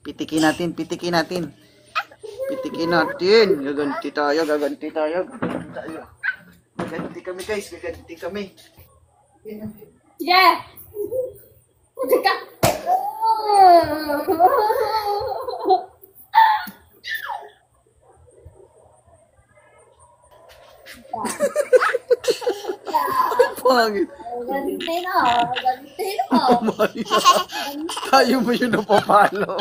Pitikin natin, pitikin natin. Pitikin natin. Gaganti tayo, gaganti tayo, gaganti tayo. Gaganti kami guys, gaganti kami. Yeah! Puti ka! Pangit. Ganti na, ganti na. Oh my God. Tayo mo yun napapalo.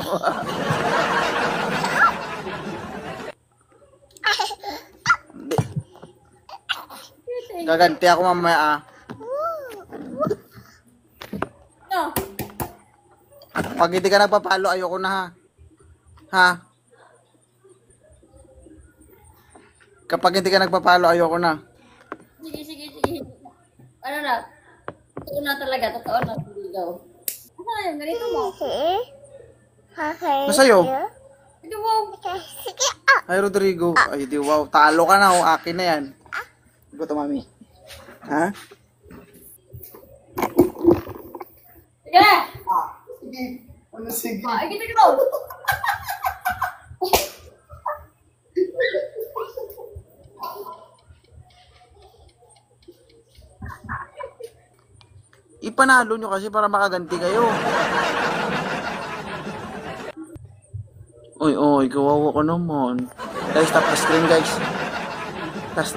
Gaganti ako mamaya ah. No. Pag hindi ka nagpapalo, ayoko na ha. Ha? Kapag hindi ka nagpapalo, ayoko na. Sige, sige, sige. Ano na? Totoo na talaga, totoo na. Ligaw. Ano na yun? Ganito mo. Masa'yo? Ito mo. Ay, Rodrigo. Ay, di wow. Talo ka na. Akin na yan. Ito, mami. Ha? Sige! Sige. Ano sige? Ay, kita ko. Ipanalo nyo kasi para makaganti kayo. Oy, oy, kawawa ka naman. Guys, tap the screen, guys.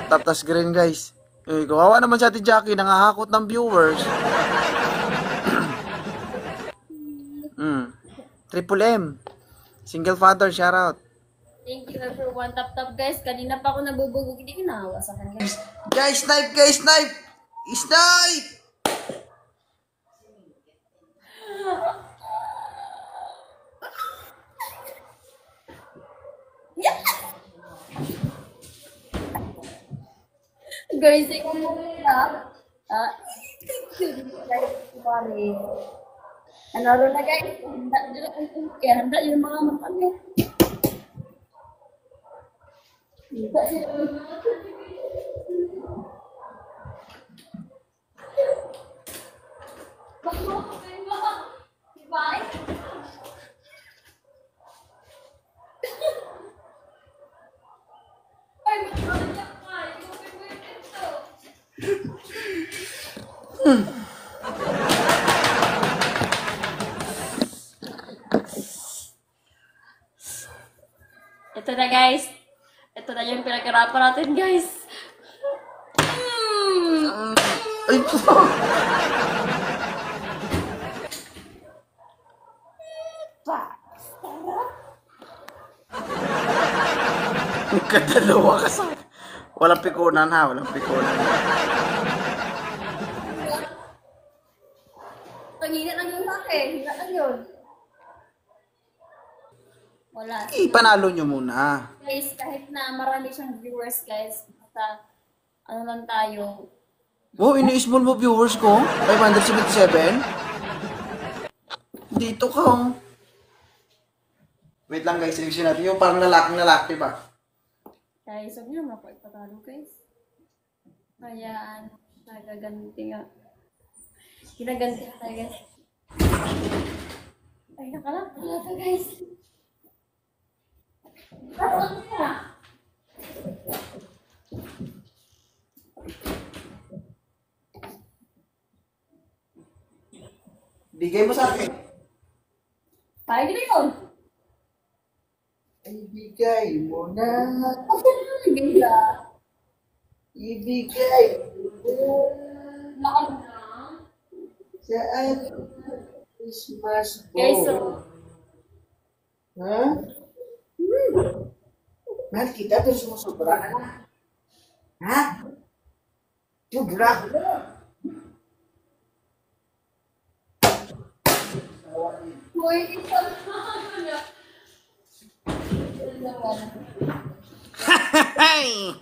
Tap the screen, guys. Oy, kawawa naman si Ate Jackie, nangahakot ng viewers. Triple M. Single father, shout out. Thank you everyone. Tap guys. Kanina pa ako nabubugog. Hindi ko naawa sa kanila. Guys, snipe, guys, snipe! Snipe! Guys, ikaw mo na. Guys, pare. Ano rin na guys? Handa yung mga matangga. Handa sila. Bye. Ay, magkakita ka. Ito na guys. Ito na yung pinag-arapan natin guys. Ay, kadalawa kasi. Walang pikunan ha, walang pikunan. Pangina lang yung laki. Hila lang yun. Wala. Ipanalo nyo muna. Guys, kahit na marami siyang viewers guys, basta ano lang tayo. Wow, ini-small mo viewers ko? 577? Dito ka oh. Wait lang guys, selection natin yung parang lalaking-lalaki ba? Guys, huwag niyo mapagpatalo guys. Kaya, nagaganti nga. Ginaganti na tayo guys. Ay, nakalap pala ito guys. Ano na? Bigay mo sa akin. Pahay din yun. Ibigay mo na. Ibigay na. Ibigay mo Nakal na. sa ating Christmas Guys, so, ha? Mahal kita pero sumusobra ka na. Ha? Sobra. boy, ito na. Hey!